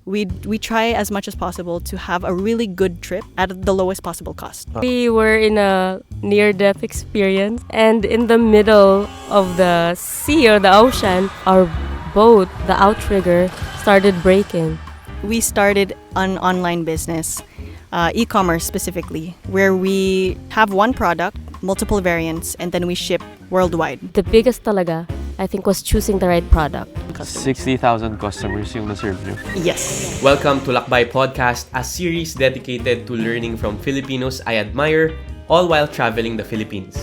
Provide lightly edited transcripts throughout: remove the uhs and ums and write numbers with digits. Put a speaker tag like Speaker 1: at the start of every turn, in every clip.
Speaker 1: we try as much as possible to have a really good trip at the lowest possible cost.
Speaker 2: We were in a near-death experience, and in the middle of the sea or the ocean, our boat, the outrigger, started breaking.
Speaker 1: We started an online business, e-commerce specifically, where we have one product, multiple variants, and then we ship worldwide.
Speaker 2: The biggest talaga, I think, was choosing the right product.
Speaker 3: 60,000 customers yung na-serve nyo.
Speaker 1: Yes.
Speaker 4: Welcome to LKBY Podcast, a series dedicated to learning from Filipinos I admire, all while traveling the Philippines.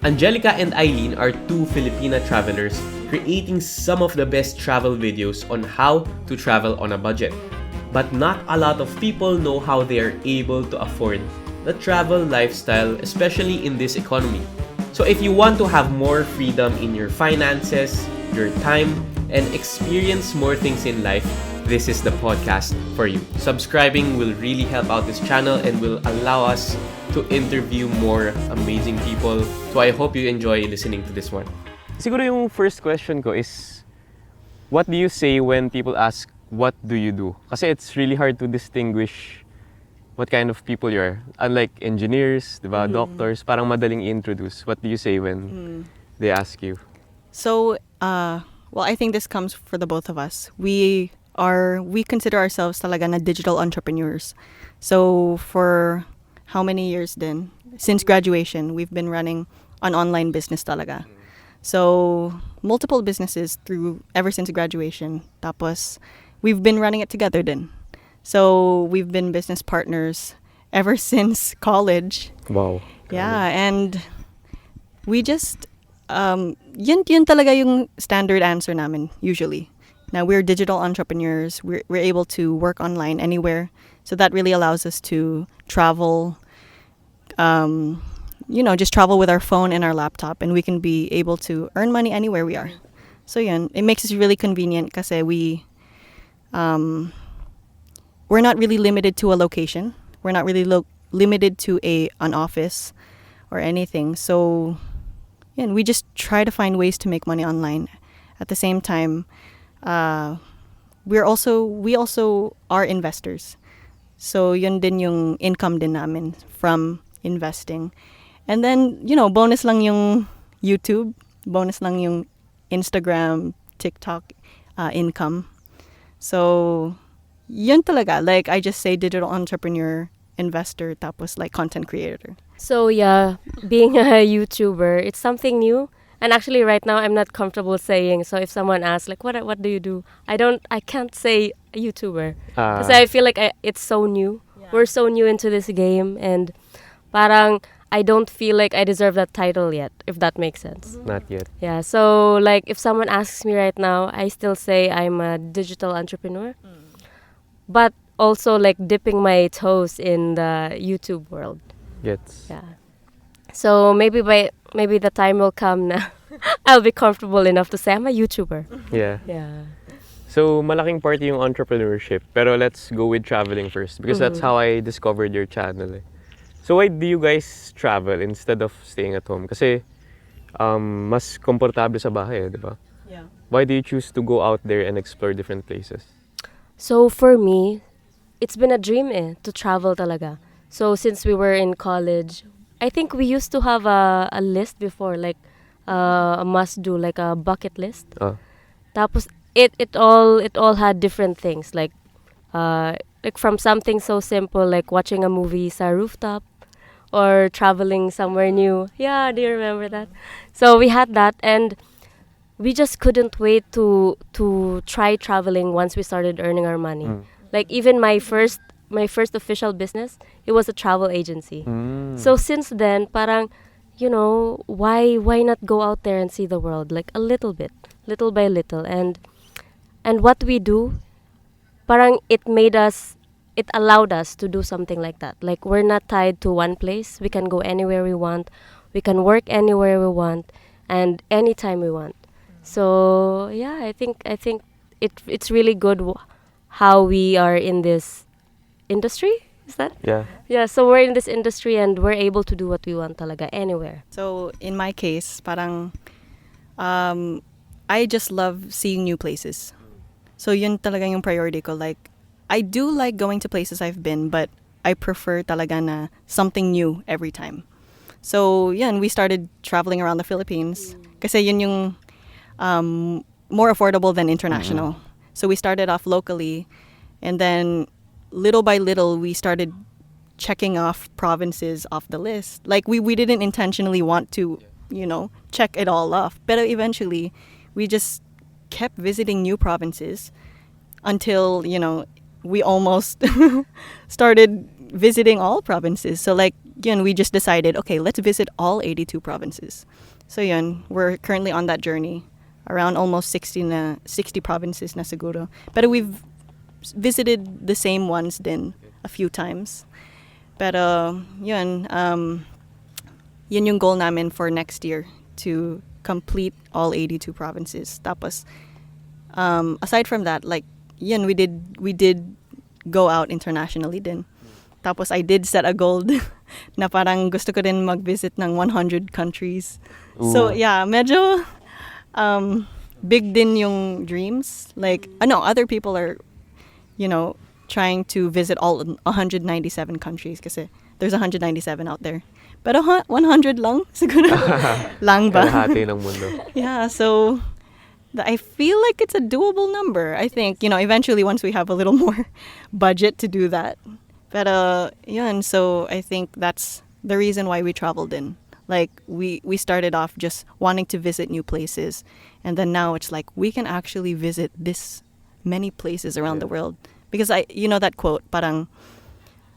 Speaker 4: Angelica and Aileen are two Filipina travelers creating some of the best travel videos on how to travel on a budget. But not a lot of people know how they are able to afford the travel lifestyle, especially in this economy. So if you want to have more freedom in your finances, your time, and experience more things in life, this is the podcast for you. Subscribing will really help out this channel and will allow us to interview more amazing people. So I hope you enjoy listening to this one.
Speaker 3: Siguro yung first question ko is, what do you say when people ask, what do you do? Kasi it's really hard to distinguish what kind of people you are. Unlike engineers, diba, doctors, parang madaling i-introduce. What do you say when they ask you?
Speaker 1: So, well, I think this comes for the both of us. We consider ourselves talaga na digital entrepreneurs. So for how many years then? Since graduation, we've been running an online business talaga. So multiple businesses ever since graduation. Tapos we've been running it together then. So we've been business partners ever since college.
Speaker 3: Wow.
Speaker 1: Yeah, and we just yun talaga yung standard answer namin usually. Now we're digital entrepreneurs. We're able to work online anywhere. So that really allows us to travel, just travel with our phone and our laptop, and we can be able to earn money anywhere we are. So yun, it makes it really convenient kasi we're not really limited to a location. We're not really limited to an office or anything. So yeah, we just try to find ways to make money online. At the same time, we also are investors. So yun din yung income din namin from investing. And then, bonus lang yung YouTube, bonus lang yung Instagram, TikTok income. So yun talaga. Like I just say digital entrepreneur, investor, tapos like content creator.
Speaker 2: So yeah, being a YouTuber, it's something new. And actually right now I'm not comfortable saying. So if someone asks like what do you do? I can't say a YouTuber. Because I feel like it's so new. Yeah. We're so new into this game, and parang I don't feel like I deserve that title yet, if that makes sense.
Speaker 3: Not yet.
Speaker 2: Yeah, so like if someone asks me right now, I still say I'm a digital entrepreneur. But also like dipping my toes in the YouTube world.
Speaker 3: Yes.
Speaker 2: Yeah. So maybe the time will come na I'll be comfortable enough to say I'm a YouTuber.
Speaker 3: Yeah.
Speaker 2: Yeah.
Speaker 3: So, malaking part yung entrepreneurship. Pero let's go with traveling first because that's how I discovered your channel. Eh. So, why do you guys travel instead of staying at home? Kasi mas komportable sa bahay, di ba?
Speaker 1: Yeah.
Speaker 3: Why do you choose to go out there and explore different places?
Speaker 2: So for me, it's been a dream to travel talaga. So since we were in college, I think we used to have a list before, like a must do, like a bucket list. Tapos it all had different things, like from something so simple like watching a movie sa rooftop or traveling somewhere new. Yeah, do you remember that? So we had that, and we just couldn't wait to try traveling once we started earning our money. Like even my first official business, it was a travel agency. So since then, parang, why not go out there and see the world, like a little bit, little by little, and what we do, parang it allowed us to do something like that. Like we're not tied to one place. We can go anywhere we want. We can work anywhere we want, and anytime we want. So yeah, I think it's really good how we are in this industry. Is that?
Speaker 3: Yeah.
Speaker 2: Yeah, so we're in this industry and we're able to do what we want talaga anywhere.
Speaker 1: So in my case, parang I just love seeing new places. So yun talaga yung priority ko. Like I do like going to places I've been, but I prefer talaga na something new every time. So, yun, we started traveling around the Philippines. Kasi yun yung more affordable than international. So we started off locally, and then little by little we started checking off provinces off the list. Like we didn't intentionally want to, check it all off. But eventually we just kept visiting new provinces until, we almost started visiting all provinces. So like, we just decided, okay, let's visit all 82 provinces. So yun, we're currently on that journey. Around almost 60 provinces na siguro. But we've visited the same ones then a few times. Pero yun, yun yung goal namin for next year, to complete all 82 provinces. Tapos, aside from that, like, yun, we did go out internationally din. Tapos I did set a goal na parang gusto ko din mag-visit ng 100 countries.
Speaker 3: Ooh.
Speaker 1: So yeah, medyo big din yung dreams. Like, other people are, trying to visit all 197 countries kasi there's 197 out there. Pero 100 lang siguro. Lang ba?
Speaker 3: Kalahati ng mundo.
Speaker 1: Yeah, so I feel like it's a doable number. I think, eventually once we have a little more budget to do that. Pero, yun, so I think that's the reason why we traveled in. Like, we started off just wanting to visit new places. And then now it's like, we can actually visit this many places around the world. Because that quote, parang,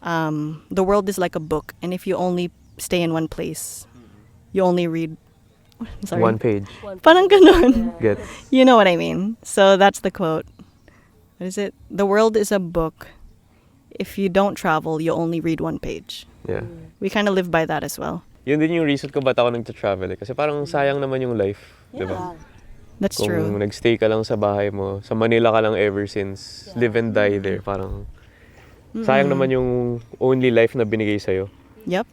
Speaker 1: the world is like a book. And if you only stay in one place, you only read, sorry.
Speaker 3: One page.
Speaker 1: Parang ganun.
Speaker 3: Gets.
Speaker 1: You know what I mean? So that's the quote. What is it? The world is a book. If you don't travel, you only read one page.
Speaker 3: Yeah.
Speaker 1: We kind of live by that as well.
Speaker 3: Yun din yung reason ko ba't ako nagta-travel eh. Kasi parang sayang naman yung life.
Speaker 1: Yeah.
Speaker 3: Diba?
Speaker 1: That's
Speaker 3: Kung
Speaker 1: true.
Speaker 3: nagstay ka lang sa bahay mo, sa Manila ka lang ever since, live and die there, parang sayang naman yung only life na binigay sa'yo.
Speaker 1: Yep.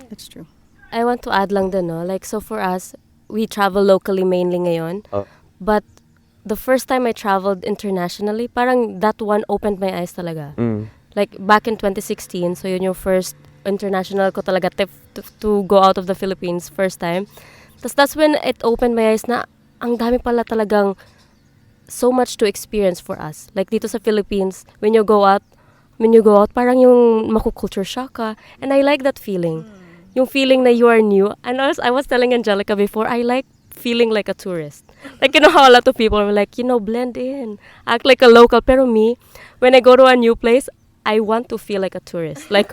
Speaker 1: That's true.
Speaker 2: I want to add lang din, no? Like, so for us, we travel locally mainly ngayon.
Speaker 3: Oh.
Speaker 2: But the first time I traveled internationally, parang that one opened my eyes talaga. Like, back in 2016, so yun yung first international ko talaga to go out of the Philippines, first time. Tapos that's when it opened my eyes na ang dami pala talagang so much to experience for us. Like, dito sa Philippines, when you go out, parang yung maku-culture shock ka. And I like that feeling. Yung feeling na you are new. And I was telling Angelica before, I like feeling like a tourist. Like, how a lot of people are like, blend in, act like a local. Pero me, when I go to a new place, I want to feel like a tourist. Like,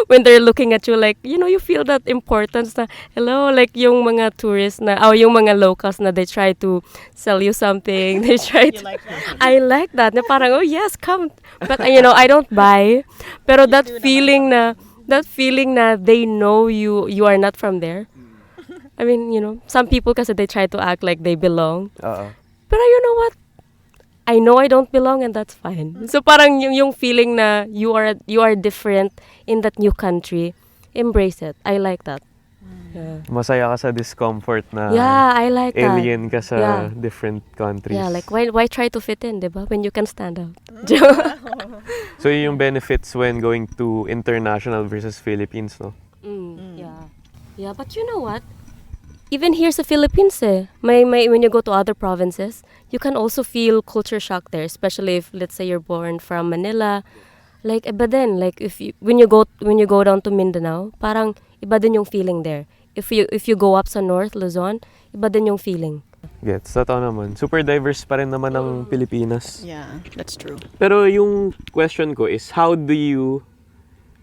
Speaker 2: when they're looking at you, like, you feel that importance na, hello, like, yung mga tourists na, yung mga locals na they try to sell you something. They try to,
Speaker 1: like that?
Speaker 2: I like that. Na parang, oh, yes, come. But, I don't buy. Pero that feeling na they know you are not from there. I mean, some people kasi they try to act like they belong. Pero you know what? I know I don't belong, and that's fine. So parang yung feeling na you are different in that new country, embrace it. I like that. Yeah.
Speaker 3: Masaya ka sa discomfort na
Speaker 2: I like that.
Speaker 3: alien ka sa different countries.
Speaker 2: Yeah, like why try to fit in, diba? When you can stand out.
Speaker 3: So yun yung benefits when going to international versus Philippines, no?
Speaker 2: Yeah, but you know what? Even here sa Philippines, when you go to other provinces, you can also feel culture shock there, especially if, let's say, you're born from Manila. Like, iba din. Like, when you go down to Mindanao, parang iba din yung feeling there. If you go up sa North, Luzon, iba din yung feeling.
Speaker 3: Gets, totoo naman. Super diverse pa rin naman ang Pilipinas.
Speaker 1: Yeah, that's true.
Speaker 3: Pero yung question ko is, how do you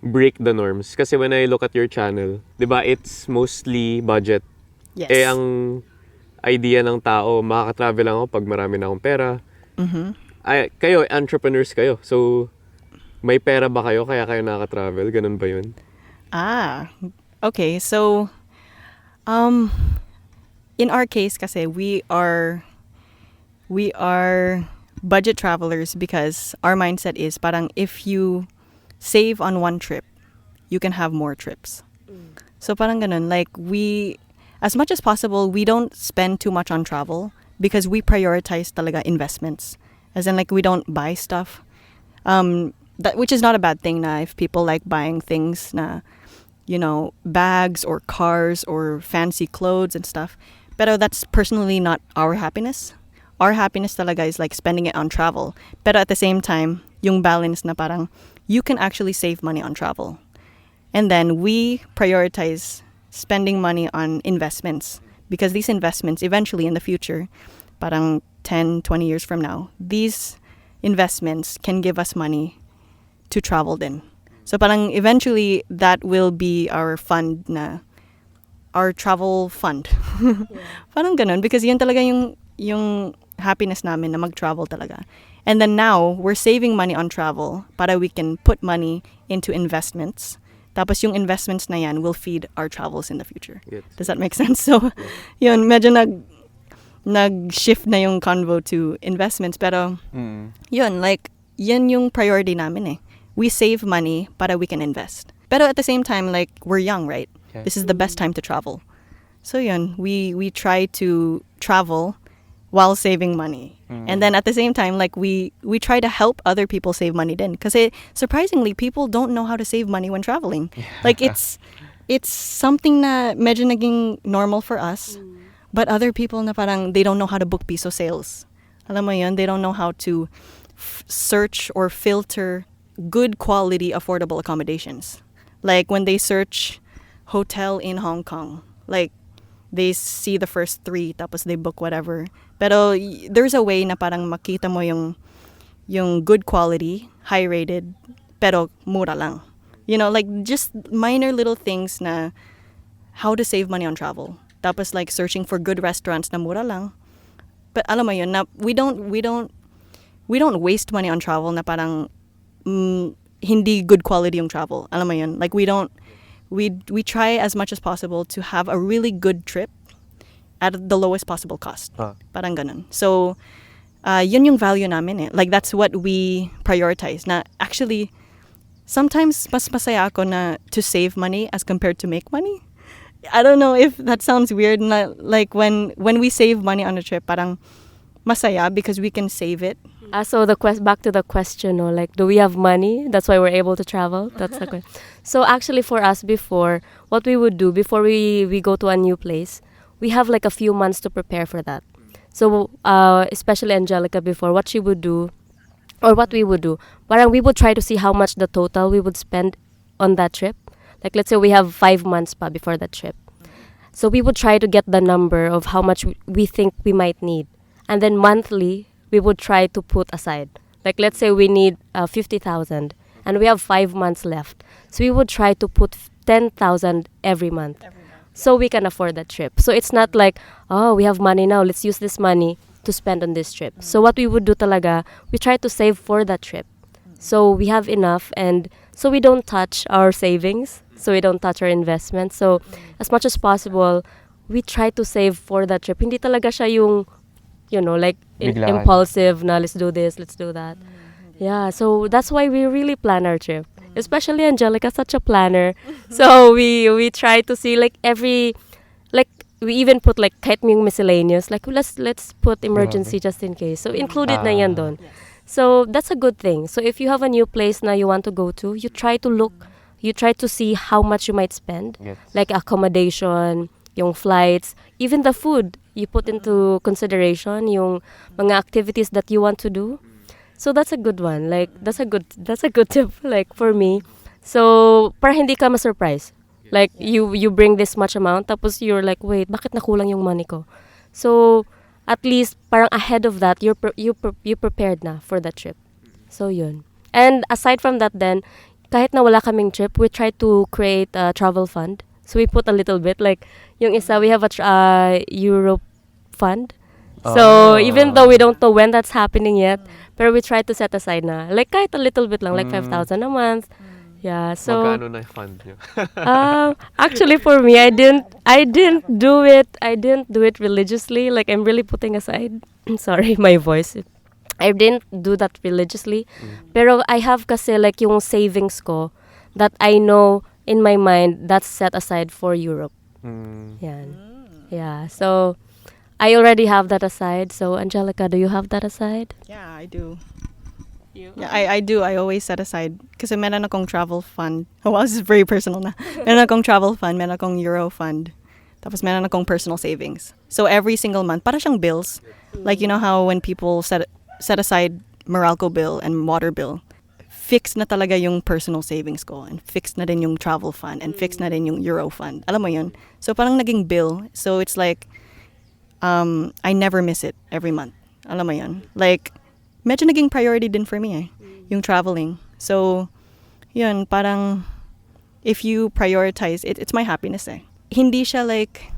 Speaker 3: break the norms? Kasi when I look at your channel, di ba, it's mostly budget.
Speaker 1: Yes.
Speaker 3: Ang idea ng tao, makaka-travel lang ako pag marami na akong pera. Kayo, entrepreneurs kayo. So, may pera ba kayo kaya kayo nakaka-travel? Ganun ba yun?
Speaker 1: Okay. So, in our case kasi, we are budget travelers because our mindset is parang if you save on one trip, you can have more trips. So, parang ganun. Like, as much as possible, we don't spend too much on travel because we prioritize talaga investments. As in, like, we don't buy stuff That which is not a bad thing na if people like buying things na, you know, bags or cars or fancy clothes and stuff. Pero that's personally not our happiness. Our happiness talaga is like spending it on travel. Pero at the same time, yung balance na parang you can actually save money on travel. And then we prioritize spending money on investments because these investments eventually in the future, parang 10, 20 years from now, these investments can give us money to travel din. So parang eventually that will be our fund na our travel fund. Parang ganun because yun talaga yung happiness namin na mag-travel talaga. And then now we're saving money on travel para we can put money into investments. Tapos yung investments na yan will feed our travels in the future.
Speaker 3: Yes.
Speaker 1: Does that make sense? So yun medyo nag-shift na yung convo to investments pero yun like yan yung priority namin eh. We save money para we can invest. Pero at the same time like we're young, right?
Speaker 3: Yeah.
Speaker 1: This is the best time to travel. So yun, we try to travel while saving money. And then at the same time like we try to help other people save money din kasi surprisingly people don't know how to save money when traveling. Like it's something na medyo naging normal for us. But other people na parang they don't know how to book piso sales. Alam mo yun, they don't know how to search or filter good quality affordable accommodations. Like when they search hotel in Hong Kong, like they see the first 3 tapos they book whatever. Pero there's a way na parang makita mo yung good quality, high rated, pero mura lang. You know, like just minor little things na how to save money on travel. Tapos like searching for good restaurants na mura lang. But alam mo yun, na we don't waste money on travel na parang hindi good quality yung travel. Alam mo yun, like we try as much as possible to have a really good trip at the lowest possible cost. Parang ganun. So yun yung value namin eh. Like that's what we prioritize. Na actually sometimes mas masaya ako na to save money as compared to make money. I don't know if that sounds weird. Like when we save money on a trip, parang masaya because we can save it.
Speaker 2: So back to the question, no, like, do we have money? That's why we're able to travel. That's the question. So actually, for us, before what we would do before we go to a new place, we have like a few months to prepare for that. So especially Angelica, before what she would do, or what we would do, parang we would try to see how much the total we would spend on that trip. Like let's say we have 5 months pa before that trip. So we would try to get the number of how much we think we might need. And then monthly, we would try to put aside. Like let's say we need 50,000 and we have 5 months left. So we would try to put 10,000 every month. So we can afford that trip. So it's not like, oh, we have money now, let's use this money to spend on this trip. So what we would do talaga, we try to save for that trip. So we have enough and so we don't touch our savings. So we don't touch our investments. So as much as possible, we try to save for that trip. Hindi talaga siya yung, you know, like impulsive na let's do this, let's do that. Yeah, so that's why we really plan our trip. Especially Angelica, such a planner. So we try to see like every, like we even put like kahit yung miscellaneous, like let's put emergency just in case. So included na yan doon. So that's a good thing. So if you have a new place na you want to go to, you try to see how much you might spend.
Speaker 3: Yes.
Speaker 2: Like accommodation, yung flights, even the food, you put into consideration yung mga activities that you want to do. So that's a good one. Like that's a good tip like for me. So para hindi ka ma-surprise. Like you bring this much amount tapos you're like, wait, bakit nakulang yung money ko? So at least parang ahead of that, you prepared na for that trip. So yun. And aside from that then, kahit na wala kaming trip, we try to create a travel fund. So we put a little bit, like yung isa, we have a Europe fund. So even though we don't know when that's happening yet, pero we try to set aside na, like kahit a little bit lang, like 5,000 a month. Yeah, so
Speaker 3: Magkano na fund niyo?
Speaker 2: actually for me, I didn't do it religiously. Like I'm really putting aside. Sorry, my voice. I didn't do that religiously. Pero I have kasi like yung savings ko that I know in my mind that's set aside for Europe. Yan. Yeah. So I already have that aside. So Angelica, do you have that aside?
Speaker 1: Yeah, I do.
Speaker 2: you.
Speaker 1: Yeah, I do. I always set aside. Kasi meron akong travel fund. Oh, wow, this is very personal na. Meron akong travel fund, meron akong Euro fund. Tapos meron akong personal savings. So every single month, para siyang bills. Like, you know how when people set aside Meralco bill and water bill, fixed na talaga yung personal savings ko. And fixed na din yung travel fund. And fixed na din yung Euro fund. Alam mo yun? So parang naging bill. So it's like, I never miss it every month. Alam mo yun? Like, medyo naging priority din for me eh. Yung traveling. So, yun, parang, if you prioritize it, it's my happiness eh. Hindi siya like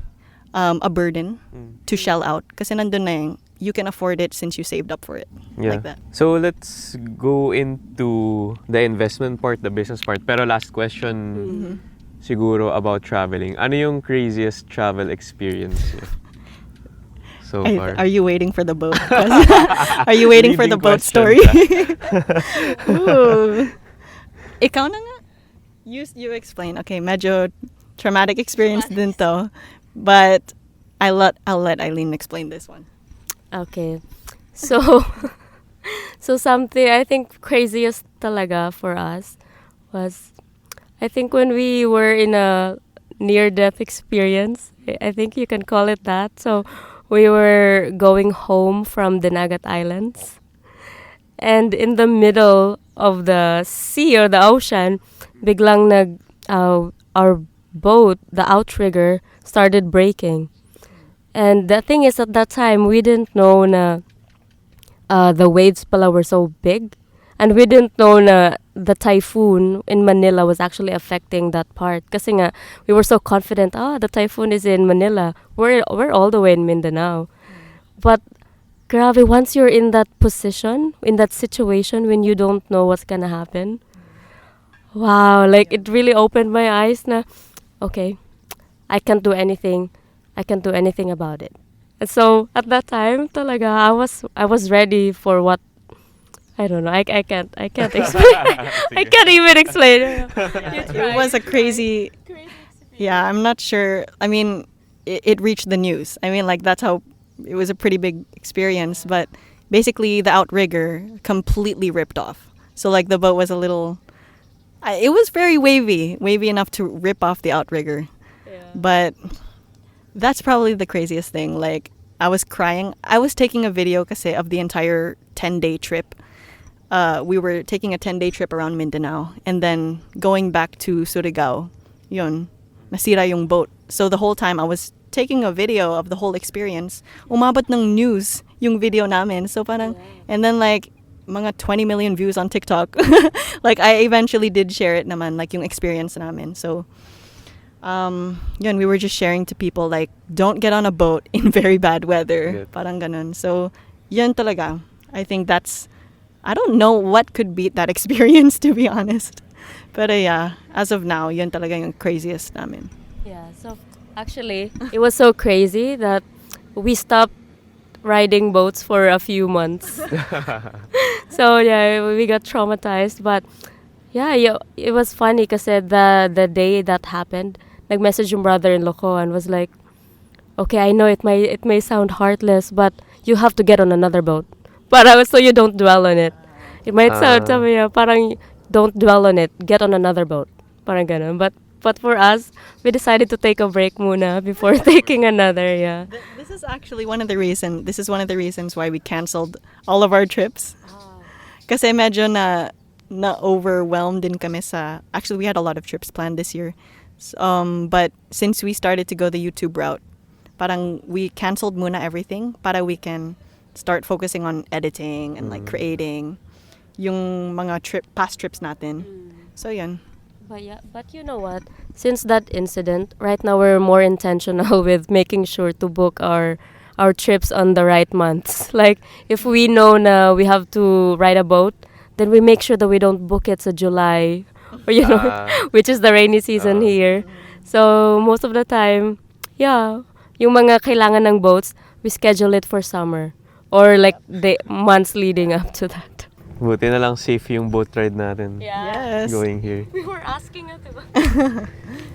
Speaker 1: a burden to shell out. Kasi nandun na yung, you can afford it since you saved up for it.
Speaker 3: Yeah.
Speaker 1: Like that.
Speaker 3: So let's go into the investment part, the business part. Pero last question siguro about traveling. Ano yung craziest travel experience niyo so far?
Speaker 1: Are you waiting for the boat? Are you waiting for the
Speaker 3: Leading
Speaker 1: boat
Speaker 3: questions,
Speaker 1: story? Ooh. Ikaw na nga. You explain. Okay, medyo traumatic experience din to. But I'll let Aileen explain this one.
Speaker 2: Okay. So, so something I think craziest talaga for us was, I think when we were in a near-death experience, I think you can call it that. So, we were going home from the Nagat Islands. And in the middle of the sea or the ocean, biglang our boat, the outrigger, started breaking. And the thing is, at that time, we didn't know na the waves pala were so big. And we didn't know na the typhoon in Manila was actually affecting that part. Kasi nga, we were so confident, the typhoon is in Manila. We're all the way in Mindanao. But, grabe, once you're in that position, in that situation, when you don't know what's gonna happen, wow, like, it really opened my eyes na, okay, I can't do anything about it. And so at that time talaga I was ready for what, I don't know. I can't explain. I can't even explain.
Speaker 1: It was a crazy yeah, I'm not sure. I mean, it reached the news. I mean, like, that's how it was a pretty big experience, but basically the outrigger completely ripped off. So like the boat was a little it was very wavy enough to rip off the outrigger. But that's probably the craziest thing. Like, I was crying. I was taking a video kasi of the entire 10-day trip. We were taking a 10-day trip around Mindanao and then going back to Surigao. Yun, nasira yung boat. So the whole time I was taking a video of the whole experience. Umabot ng news yung video namin. So parang, and then like, mga 20 million views on TikTok. Like, I eventually did share it naman, like yung experience namin. So, yun, we were just sharing to people like, don't get on a boat in very bad weather.
Speaker 3: Yeah.
Speaker 1: Parang ganun. So, yun talaga. I think that's, I don't know what could beat that experience, to be honest. But yeah, as of now, yun talaga yung craziest namin.
Speaker 2: Yeah, so actually, it was so crazy that we stopped riding boats for a few months. So yeah, we got traumatized. But yeah, it was funny kasi the day that happened, nag-message yung brother-in-law ko and was like, okay, I know it may sound heartless, but you have to get on another boat. Para so you don't dwell on it. It might sound, sabi niya, parang don't dwell on it, get on another boat. Parang ganun. But for us, we decided to take a break muna before taking another, yeah.
Speaker 1: This is actually one of the reasons why we canceled all of our trips. Kasi medyo na overwhelmed din kami sa, actually we had a lot of trips planned this year. But since we started to go the YouTube route, parang we canceled muna everything para we can start focusing on editing and like creating yung mga past trips natin. So yun.
Speaker 2: But you know what? Since that incident, right now we're more intentional with making sure to book our trips on the right months. Like, if we know na we have to ride a boat, then we make sure that we don't book it sa July, or which is the rainy season here. So most of the time, yeah, yung mga kailangan ng boats, we schedule it for summer or like the months leading up to that.
Speaker 3: Buti na lang safe yung boat ride natin.
Speaker 1: Yes.
Speaker 3: Going here.
Speaker 2: We were asking it.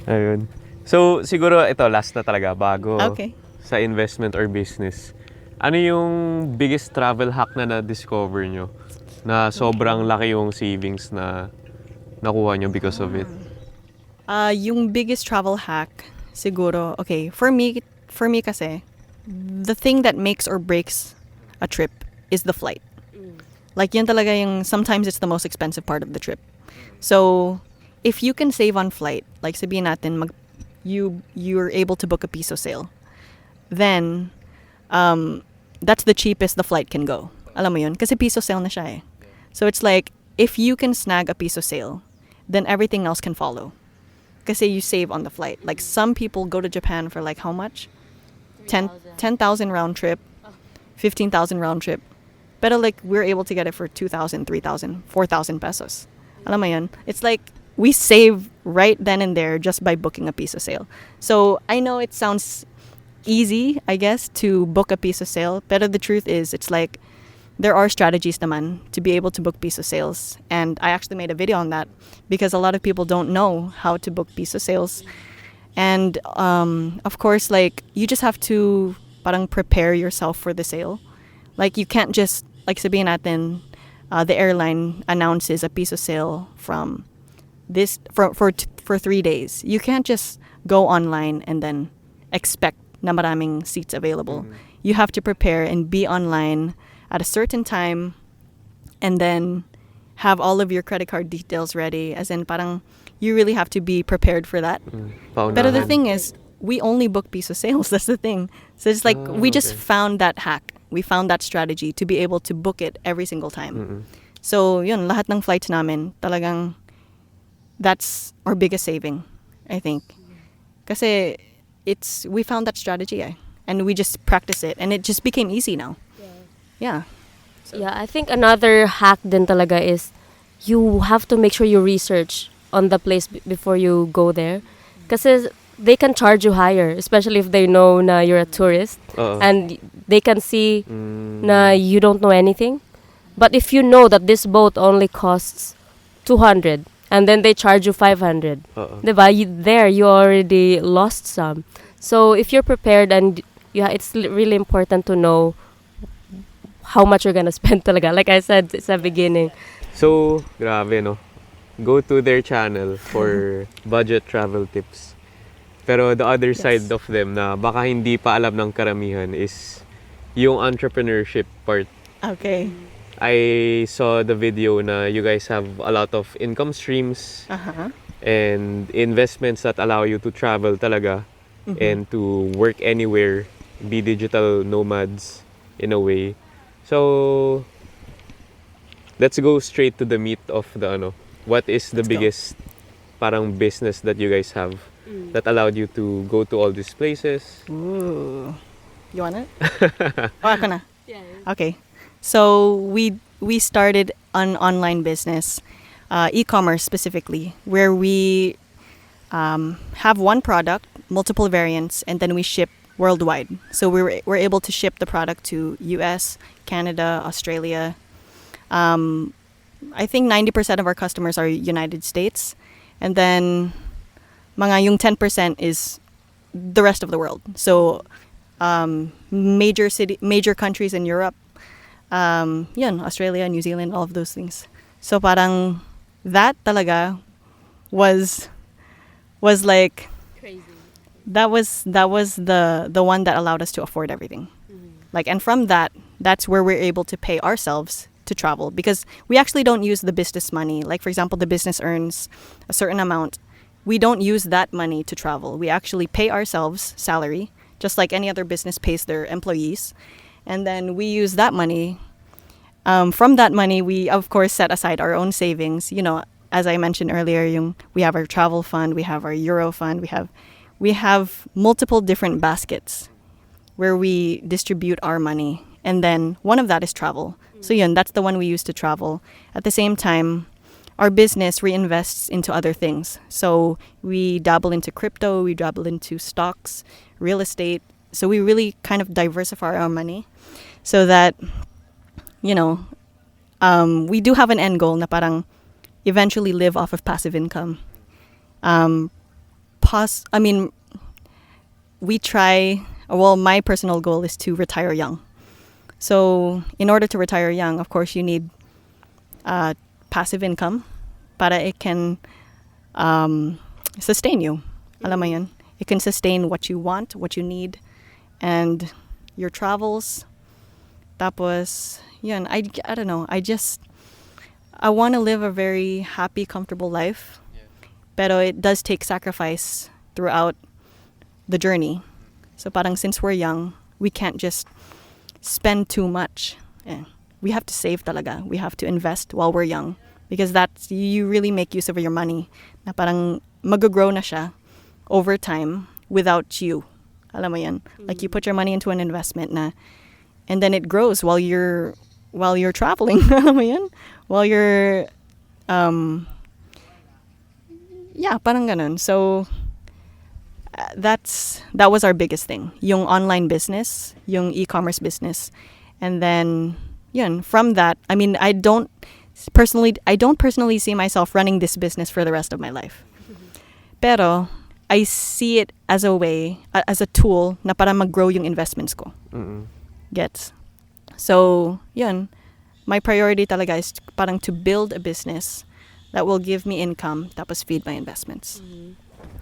Speaker 3: Ayun. So, siguro ito, last na talaga bago
Speaker 1: Okay.
Speaker 3: sa investment or business. Ano yung biggest travel hack na na-discover nyo na sobrang laki yung savings na nakuha nyo because of it?
Speaker 1: Yung biggest travel hack, siguro, okay, for me kasi, the thing that makes or breaks a trip is the flight. Like, yun talaga yung, sometimes it's the most expensive part of the trip. So, if you can save on flight, like sabihin natin, you're able to book a piso sale, then, that's the cheapest the flight can go. Alam mo yun? Kasi piso sale na siya eh. So, it's like, if you can snag a piso sale, then everything else can follow. Kasi you save on the flight. Like, some people go to Japan for like how much? 10,000 round trip, 15,000 round trip. Pero like, we're able to get it for 2,000, 3,000, 4,000 pesos. Alam mo yun? It's like, we save right then and there just by booking a piso sale. So, I know it sounds easy, I guess, to book a piso sale. Pero the truth is, it's like, there are strategies naman to be able to book piso sales. And I actually made a video on that because a lot of people don't know how to book piso sales. And of course, like, you just have to parang prepare yourself for the sale. Like, you can't just, like sabihin natin, the airline announces a piso sale from this for 3 days. You can't just go online and then expect na maraming seats available. You have to prepare and be online at a certain time, and then have all of your credit card details ready. As in, parang, you really have to be prepared for that. But the thing is, we only book piso sales. That's the thing. So it's like, we just found that hack. We found that strategy to be able to book it every single time. So, yun, lahat ng flights namin, talagang, that's our biggest saving, I think. Kasi, we found that strategy, and we just practice it, and it just became easy now. Yeah.
Speaker 2: Yeah, I think another hack din talaga is you have to make sure you research on the place before you go there. Kasi they can charge you higher, especially if they know na you're a tourist. And they can see na you don't know anything. But if you know that this boat only costs 200 and then they charge you 500, diba? You already lost some. So if you're prepared, and it's really important to know how much you're gonna spend talaga. Like I said sa beginning.
Speaker 3: So, grabe no. Go to their channel for budget travel tips. Pero the other side of them na baka hindi pa alam ng karamihan is yung entrepreneurship part.
Speaker 1: Okay.
Speaker 3: I saw the video na you guys have a lot of income streams and investments that allow you to travel talaga and to work anywhere, be digital nomads in a way. So, let's go straight to the meat of the what is the biggest parang business that you guys have that allowed you to go to all these places?
Speaker 1: Ooh. You want it? Ako na. Yeah. Okay. So, we started an online business, e-commerce specifically, where we have one product, multiple variants, and then we ship worldwide. So we're able to ship the product to US, Canada, Australia. I think 90% of our customers are United States, and then mga yung 10% is the rest of the world. So major countries in Europe, yun, Australia, New Zealand, all of those things. So parang that talaga was like
Speaker 2: Crazy.
Speaker 1: that was the one that allowed us to afford everything. Like, and from that's where we're able to pay ourselves to travel, because we actually don't use the business money. Like, for example, the business earns a certain amount. We don't use that money to travel. We actually pay ourselves salary, just like any other business pays their employees. And then we use that money. From that money, we, of course, set aside our own savings. You know, as I mentioned earlier, we have our travel fund, we have our Euro fund, we have multiple different baskets where we distribute our money. And then one of that is travel. So yun, that's the one we use to travel. At the same time, our business reinvests into other things. So we dabble into crypto, we dabble into stocks, real estate. So we really kind of diversify our money so that, you know, we do have an end goal na parang eventually live off of passive income. My personal goal is to retire young. So in order to retire young, of course, you need passive income para it can sustain you. Alam mo yun? It can sustain what you want, what you need, and your travels. Tapos, yun, I don't know. I want to live a very happy, comfortable life. Pero it does take sacrifice throughout the journey. So parang since we're young, we can't just spend too much. We have to save talaga. We have to invest while we're young. Because that's, you really make use of your money. Na parang mag-grow na siya over time without you. Alam mo yan? Like you put your money into an investment na, and then it grows while you're traveling. Alam mo yan? While you're, parang ganun. So, that was our biggest thing. Yung online business, yung e-commerce business. And then, yun, from that, I mean, I don't personally see myself running this business for the rest of my life. Pero, I see it as a way, as a tool na para mag-grow yung investments ko. Gets? So, yun, my priority talaga is parang to build a business that will give me income tapos feed my investments.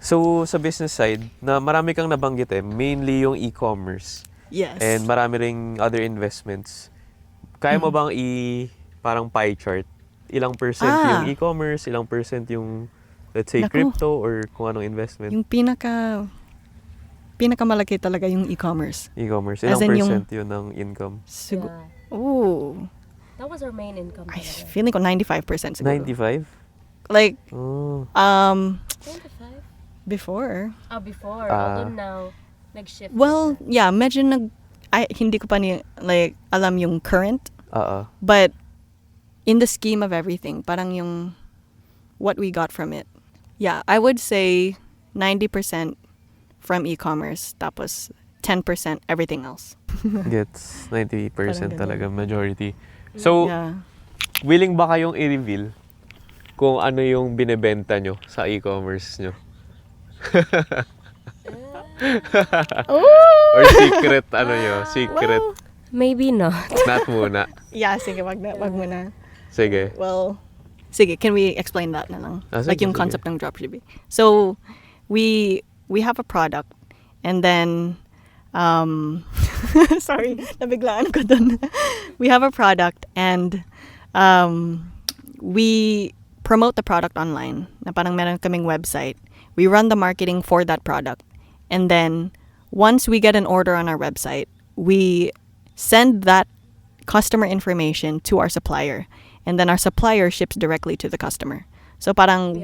Speaker 5: So, sa business side, na marami kang nabanggit mainly yung e-commerce.
Speaker 1: Yes.
Speaker 5: And marami ring other investments. Kaya mo bang parang pie chart? Ilang percent yung e-commerce, ilang percent yung, let's say, crypto or kung anong investment?
Speaker 1: Yung pinakamalaki talaga yung e-commerce.
Speaker 5: E-commerce. Ilang percent yun ng income?
Speaker 1: Ooh.
Speaker 2: That was our main income.
Speaker 1: I feeling ko 95% siguro.
Speaker 5: 95?
Speaker 1: Like,
Speaker 2: 25?
Speaker 1: before.
Speaker 2: Before. Although now, nag-shift.
Speaker 1: Well, yeah, medyo hindi ko pa alam yung current. But in the scheme of everything, parang yung what we got from it. Yeah, I would say 90% from e-commerce, tapos 10% everything else.
Speaker 5: Gets 90% talaga, majority. So,
Speaker 1: yeah.
Speaker 5: willing ba kayong i-reveal kung ano yung binebenta nyo sa e-commerce nyo? Or secret, secret?
Speaker 2: Well, maybe not.
Speaker 5: Not muna.
Speaker 1: Yeah, sige, wag muna.
Speaker 5: Sige.
Speaker 1: Well, sige, can we explain that na lang?
Speaker 5: Sige,
Speaker 1: like yung
Speaker 5: sige.
Speaker 1: concept ng dropshipping. So, we have a product and then sorry, nabiglaan ko dun. We have a product and we promote the product online. Na parang meron kaming website. We run the marketing for that product. And then once we get an order on our website, we send that customer information to our supplier. And then our supplier ships directly to the customer. So parang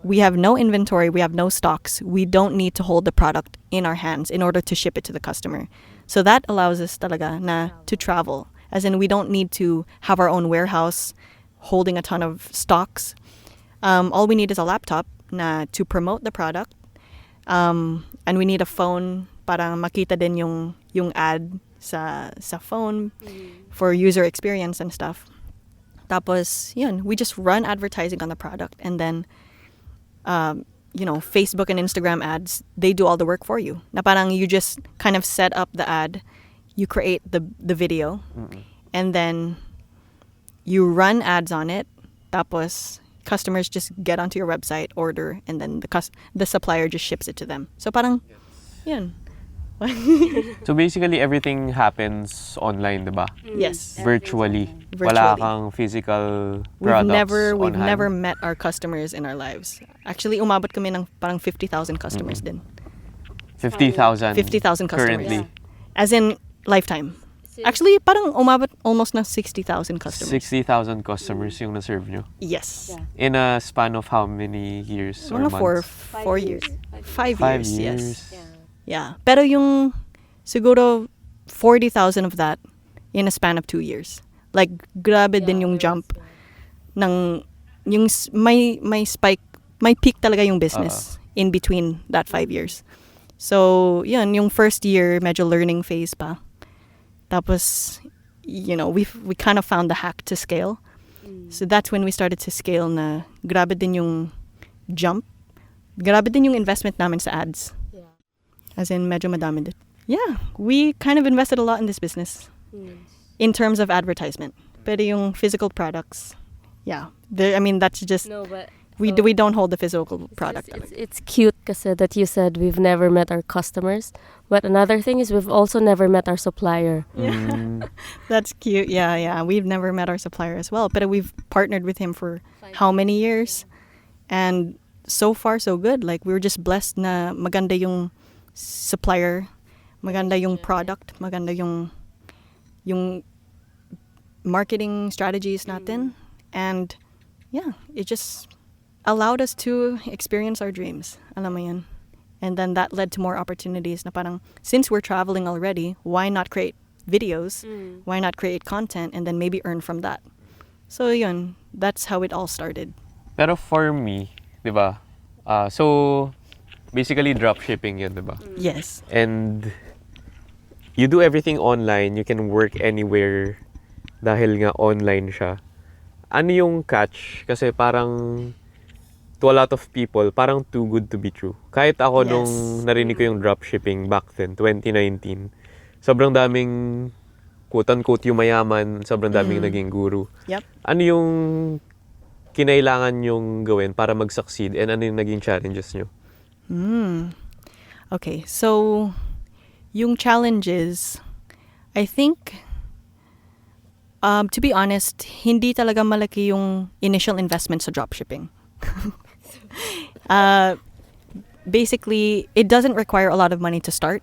Speaker 1: we have no inventory, we have no stocks. We don't need to hold the product in our hands in order to ship it to the customer. So that allows us talaga na to travel. As in, we don't need to have our own warehouse holding a ton of stocks. All we need is a laptop na to promote the product. And we need a phone para makita din yung ad sa phone for user experience and stuff. Tapos, yun, we just run advertising on the product and then, Facebook and Instagram ads, they do all the work for you. Na parang you just kind of set up the ad, you create the video, and then you run ads on it. Tapos, customers just get onto your website, order, and then the supplier just ships it to them. So parang, yun.
Speaker 5: So basically, everything happens online, diba?
Speaker 1: Yes.
Speaker 5: Virtually. Wala kang physical products
Speaker 1: We've
Speaker 5: on hand.
Speaker 1: never met our customers in our lives. Actually, umabot kami ng parang 50,000 customers din.
Speaker 5: 50,000
Speaker 1: 50,000 customers.
Speaker 5: currently.
Speaker 1: As in, lifetime. Actually, parang umabot almost na 60,000 customers.
Speaker 5: 60,000 customers yung na-serve nyo.
Speaker 1: Yes.
Speaker 5: In a span of how many years or
Speaker 1: Mga
Speaker 5: months?
Speaker 1: 4 years. 5
Speaker 5: 5
Speaker 1: years,
Speaker 5: years.
Speaker 1: yes. Yeah. Pero yung siguro 40,000 of that in a span of 2 years. Like, grabe din yung jump ng may spike, may peak talaga yung business in between that 5 years. So, yun, yung first year, medyo learning phase pa. Tapos, we kind of found the hack to scale. So that's when we started to scale na grabe din yung jump. Grabe din yung investment namin sa ads. As in, medyo madami din. Yeah, we kind of invested a lot in this business in terms of advertisement. Pero yung physical products, yeah. I mean, that's just
Speaker 2: No, but
Speaker 1: we don't hold the physical product.
Speaker 2: It's cute kasi that you said we've never met our customers. But another thing is we've also never met our supplier.
Speaker 1: That's cute. Yeah. We've never met our supplier as well, but we've partnered with him for how many years? And so far so good. Like we were just blessed na maganda yung supplier, maganda yung product, maganda yung marketing strategies natin, and yeah, it just allowed us to experience our dreams. Alam mo yun? And then that led to more opportunities na parang, since we're traveling already, why not create videos? Why not create content and then maybe earn from that? So yun, that's how it all started.
Speaker 5: Pero for me, di ba? So, basically dropshipping yun, di ba?
Speaker 1: Yes.
Speaker 5: And you do everything online. You can work anywhere dahil nga online siya. Ano yung catch? Kasi parang to a lot of people, parang too good to be true. Kahit ako
Speaker 1: Yes.
Speaker 5: nung narinig ko yung dropshipping back then, 2019, sobrang daming quote-unquote yumayaman, sobrang daming naging guru.
Speaker 1: Yep.
Speaker 5: Ano yung kinailangan yung gawin para mag-succeed and ano yung naging challenges nyo?
Speaker 1: Okay, so yung challenges, I think, to be honest, hindi talaga malaki yung initial investment sa dropshipping. Basically, it doesn't require a lot of money to start,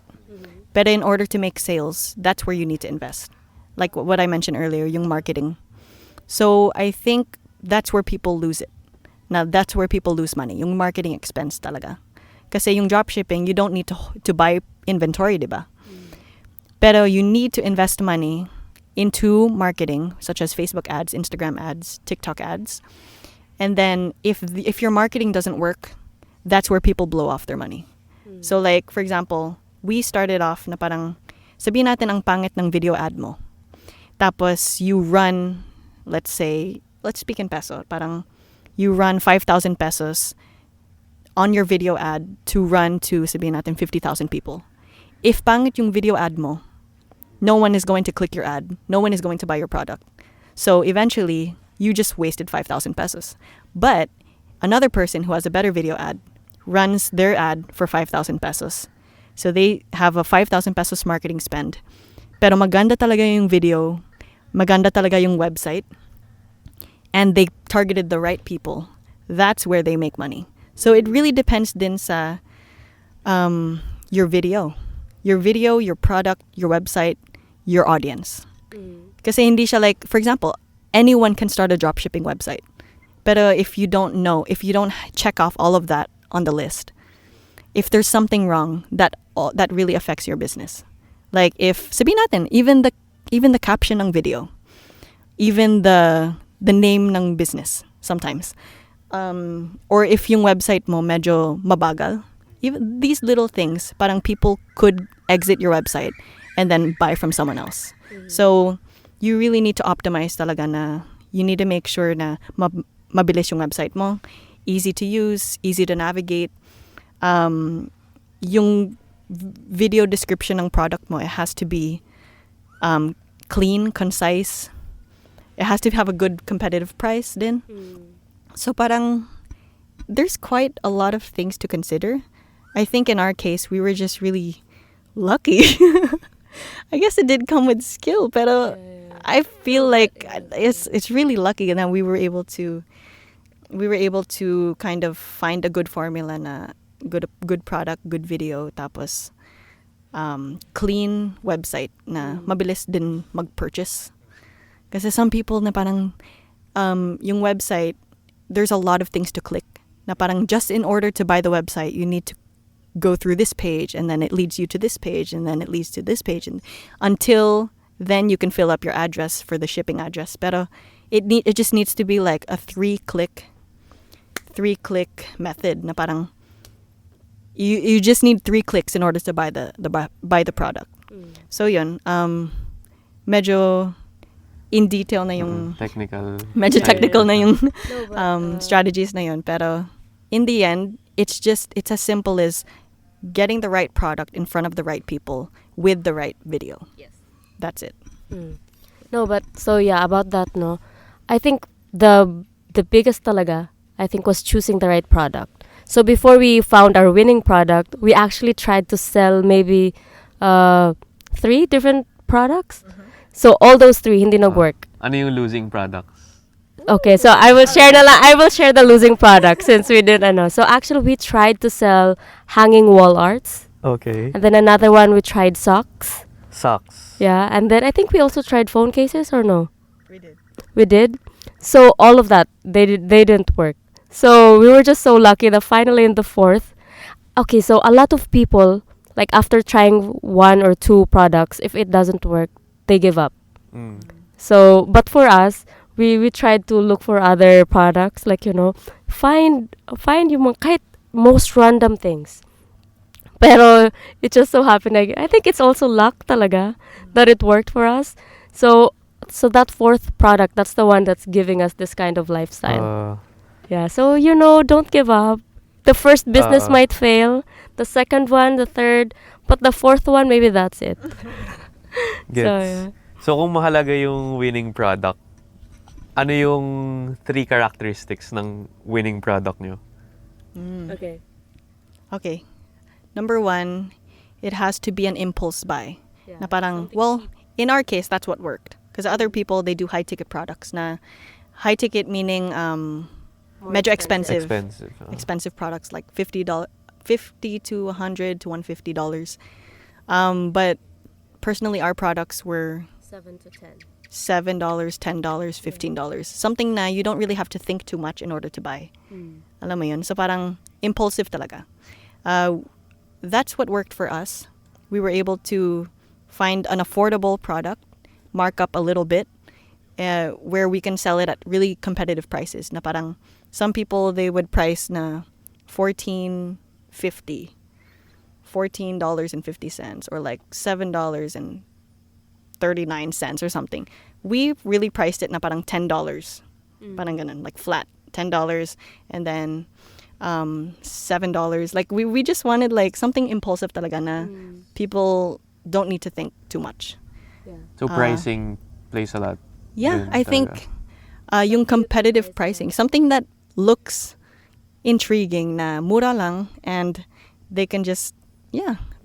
Speaker 1: but in order to make sales, that's where you need to invest. Like what I mentioned earlier, yung marketing. So I think that's where people lose it. Now, that's where people lose money, yung marketing expense talaga. Kasi yung dropshipping, you don't need to buy inventory, diba? Pero you need to invest money into marketing, such as Facebook ads, Instagram ads, TikTok ads. And then if your marketing doesn't work, that's where people blow off their money. So like, for example, we started off na parang, sabihin natin ang pangit ng video ad mo. Tapos you run, let's speak in peso, parang you run 5,000 pesos on your video ad to run to, sabihin natin, 50,000 people. If pangit yung video ad mo, no one is going to click your ad. No one is going to buy your product. So eventually, you just wasted 5,000 pesos. But another person who has a better video ad runs their ad for 5,000 pesos. So they have a 5,000 pesos marketing spend. Pero maganda talaga yung video, maganda talaga yung website, and they targeted the right people. That's where they make money. So it really depends din sa your video, your product, your website, your audience. Kasi hindi siya like, for example, anyone can start a dropshipping website. Pero if you don't check off all of that on the list, if there's something wrong, that really affects your business. Like if, sabihin natin, even the caption ng video, even the name ng business sometimes, or if yung website mo medyo mabagal, even these little things, parang people could exit your website and then buy from someone else. So you really need to optimize talaga na you need to make sure na mabilis yung website mo, easy to use, easy to navigate. Yung video description ng product mo, it has to be clean, concise. It has to have a good competitive price din. So parang there's quite a lot of things to consider. I think in our case, we were just really lucky. I guess it did come with skill, pero I feel like it's really lucky that we were able to kind of find a good formula na good product, good video, tapos clean website na mabilis din mag-purchase. Kasi some people na parang yung website, there's a lot of things to click. Na parang just in order to buy the website, you need to go through this page, and then it leads you to this page, and then it leads to this page, and until then you can fill up your address for the shipping address. Pero it just needs to be like a three-click method na parang you just need 3 clicks in order to buy the product. So yun, medyo in detail na yung
Speaker 5: Technical.
Speaker 1: medyo technical na yung strategies na yun, pero in the end it's as simple as getting the right product in front of the right people with the right video.
Speaker 2: Yes.
Speaker 1: That's it.
Speaker 2: No, but so yeah, about that, no, I think the biggest talaga, I think, was choosing the right product. So before we found our winning product, we actually tried to sell maybe 3 different products. So all those 3 hindi nag-work.
Speaker 5: Ano yung losing products?
Speaker 2: Okay, so I will share the losing product since we didn't know. So actually we tried to sell hanging wall arts,
Speaker 5: Okay.
Speaker 2: and then another one we tried socks.
Speaker 5: Socks.
Speaker 2: Yeah, and then I think we also tried phone cases, or no?
Speaker 1: We did.
Speaker 2: We did. So all of that they didn't work. So we were just so lucky that finally in the 4th. Okay, so a lot of people, like after trying 1 or 2 products, if it doesn't work, they give up.
Speaker 5: Mm.
Speaker 2: So but for us, we tried to look for other products, like, you know, find yung mga kahit most random things. Pero it just so happened, like, I think it's also luck talaga that it worked for us. So that 4th product, that's the one that's giving us this kind of lifestyle. Yeah, so, you know, don't give up. The first business might fail, the second one, the third, but the 4th one, maybe that's it.
Speaker 5: Gets.
Speaker 2: So, yeah.
Speaker 5: So kung mahalaga yung winning product, ano yung 3 characteristics ng winning product nyo?
Speaker 2: Okay.
Speaker 1: Okay. Number 1, it has to be an impulse buy.
Speaker 2: Yeah.
Speaker 1: Na parang, well, in our case, that's what worked. Because other people, they do high-ticket products. Na high-ticket meaning medyo expensive.
Speaker 5: Expensive.
Speaker 1: Expensive products like $50 to $100 to $150. But personally, our products were
Speaker 2: 7 to 10.
Speaker 1: $7, $10, $15. Something na you don't really have to think too much in order to buy. Alam mo yun? So parang impulsive talaga. That's what worked for us. We were able to find an affordable product, mark up a little bit, where we can sell it at really competitive prices. Na parang some people, they would price na $14.50 or like $7.39 or something. We really priced it na parang $10. Parang ganun, like flat $10, and then $7. Like we just wanted like something impulsive talaga na people don't need to think too much.
Speaker 5: So pricing plays a lot.
Speaker 1: Yeah,
Speaker 5: din
Speaker 1: I
Speaker 5: talaga.
Speaker 1: think yung competitive pricing, something that looks intriguing na mura lang, and they can just,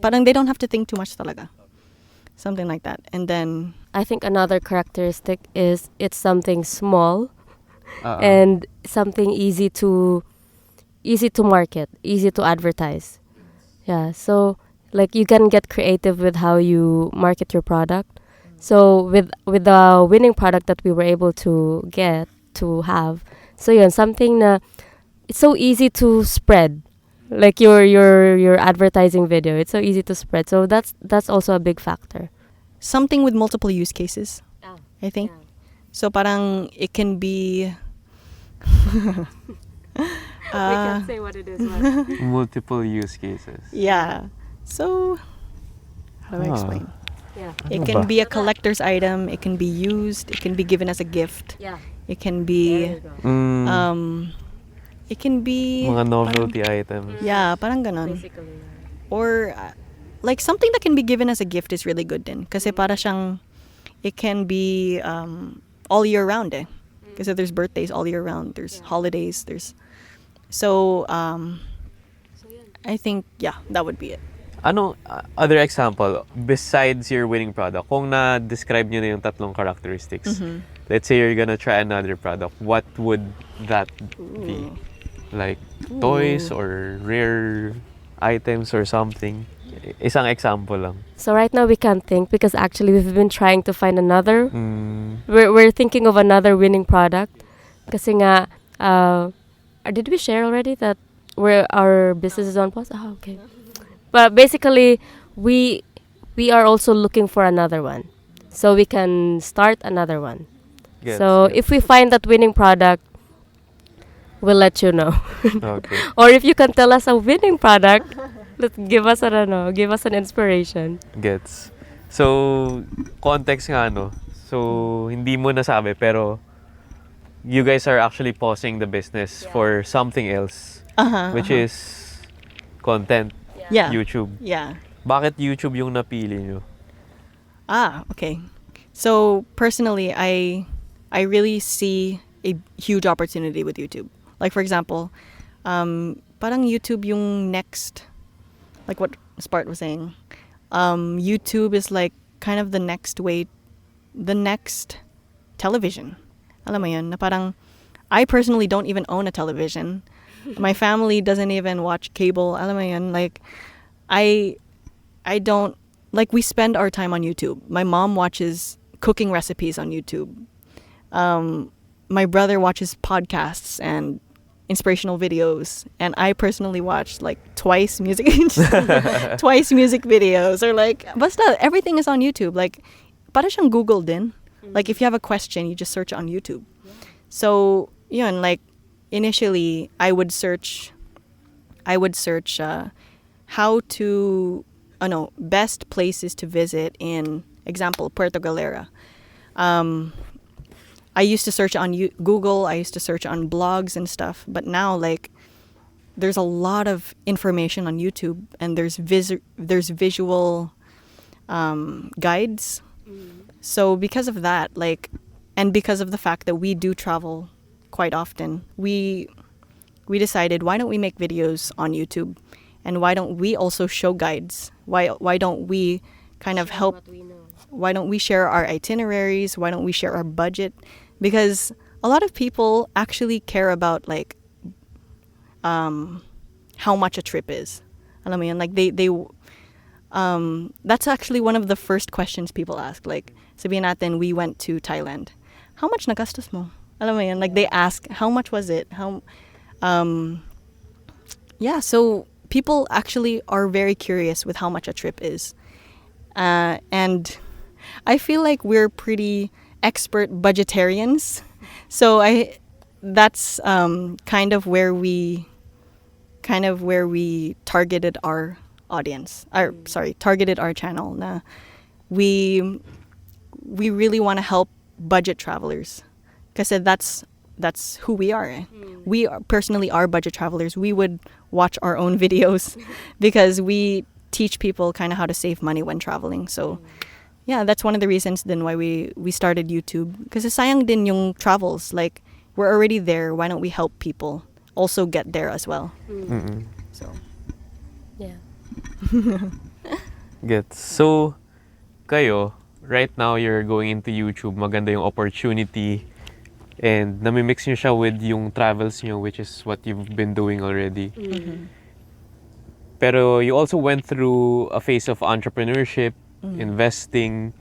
Speaker 1: parang they don't have to think too much talaga. Something like that. And then
Speaker 2: I think another characteristic is it's something small and something easy to market, easy to advertise. Yeah, so like you can get creative with how you market your product. So with the winning product that we were able to have, so yun, something na it's so easy to spread. Like your advertising video, it's so easy to spread. So that's also a big factor.
Speaker 1: something with multiple use cases, I think.
Speaker 2: Yeah.
Speaker 1: So parang it can be
Speaker 2: We can't say what it is.
Speaker 5: Multiple use cases.
Speaker 1: yeah. So how do I explain?
Speaker 2: Yeah.
Speaker 1: It can be a collector's item, it can be used, it can be given as a gift.
Speaker 2: Yeah.
Speaker 1: It can be it can be
Speaker 5: Mga novelty items.
Speaker 1: yeah, parang ganon.
Speaker 2: Basically.
Speaker 1: Or like something that can be given as a gift is really good din. Kasi para siyang, it can be all year round eh. Kasi there's birthdays all year round, there's holidays, there's so I think that would be it.
Speaker 5: Ano, other example, besides your winning product, kung na-describe nyo na yung tatlong characteristics, let's say you're gonna try another product, what would that be? Like toys or rare items or something? Isang example lang.
Speaker 2: So right now we can't think because actually we've been trying to find another. We're thinking of another winning product. Kasi nga, did we share already that our business is on pause? Oh, okay. But basically, we are also looking for another one, so we can start another one. So if we find that winning product, we'll let you know.
Speaker 5: Okay.
Speaker 2: Or if you can tell us a winning product, give us an inspiration.
Speaker 5: Gets. So, context nga, no? So, hindi mo nasabi, pero you guys are actually pausing the business for something else, which is content,
Speaker 1: Yeah.
Speaker 5: YouTube.
Speaker 1: Yeah.
Speaker 5: Bakit YouTube yung napili nyo?
Speaker 1: Okay. So personally, I really see a huge opportunity with YouTube. Like for example, parang YouTube yung next, like what Spart was saying, YouTube is like kind of the next way, the next television. Alam mo yun, na parang, I personally don't even own a television. My family doesn't even watch cable. Alam mo yun, like, I don't, like, we spend our time on YouTube. My mom watches cooking recipes on YouTube. My brother watches podcasts and inspirational videos, and I personally watch like twice music videos, or like basta everything is on YouTube. Like para siyang Google din. Like if you have a question, you just search on YouTube. So yun, like initially I would search how to best places to visit in example Puerto Galera. I used to search on Google, I used to search on blogs and stuff, but now like there's a lot of information on YouTube, and there's visual guides. So because of that, like, and because of the fact that we do travel quite often, we decided, why don't we make videos on YouTube, and why don't we also show guides? Why don't we kind of help? Why don't we share our itineraries? Why don't we share our budget? Because a lot of people actually care about like how much a trip is. Alam mo yun? Like they that's actually one of the first questions people ask. Like sabihin natin we went to Thailand. How much nagastos mo? Alam mo yun? Like they ask, how much was it? So people actually are very curious with how much a trip is. And I feel like we're pretty expert budgetarians. So that's kind of where we targeted our audience. Targeted our channel. Na we really want to help budget travelers. Kasi that's who we are. We personally are budget travelers. We would watch our own videos because we teach people kind of how to save money when traveling. So yeah, that's one of the reasons then why we started YouTube. Because sayang din yung travels. Like, we're already there. Why don't we help people also get there as well? So,
Speaker 2: Yeah.
Speaker 5: Gets. So, kayo, right now you're going into YouTube. Maganda yung opportunity. And namimix nyo siya with yung travels nyo, which is what you've been doing already. Pero you also went through a phase of entrepreneurship, investing.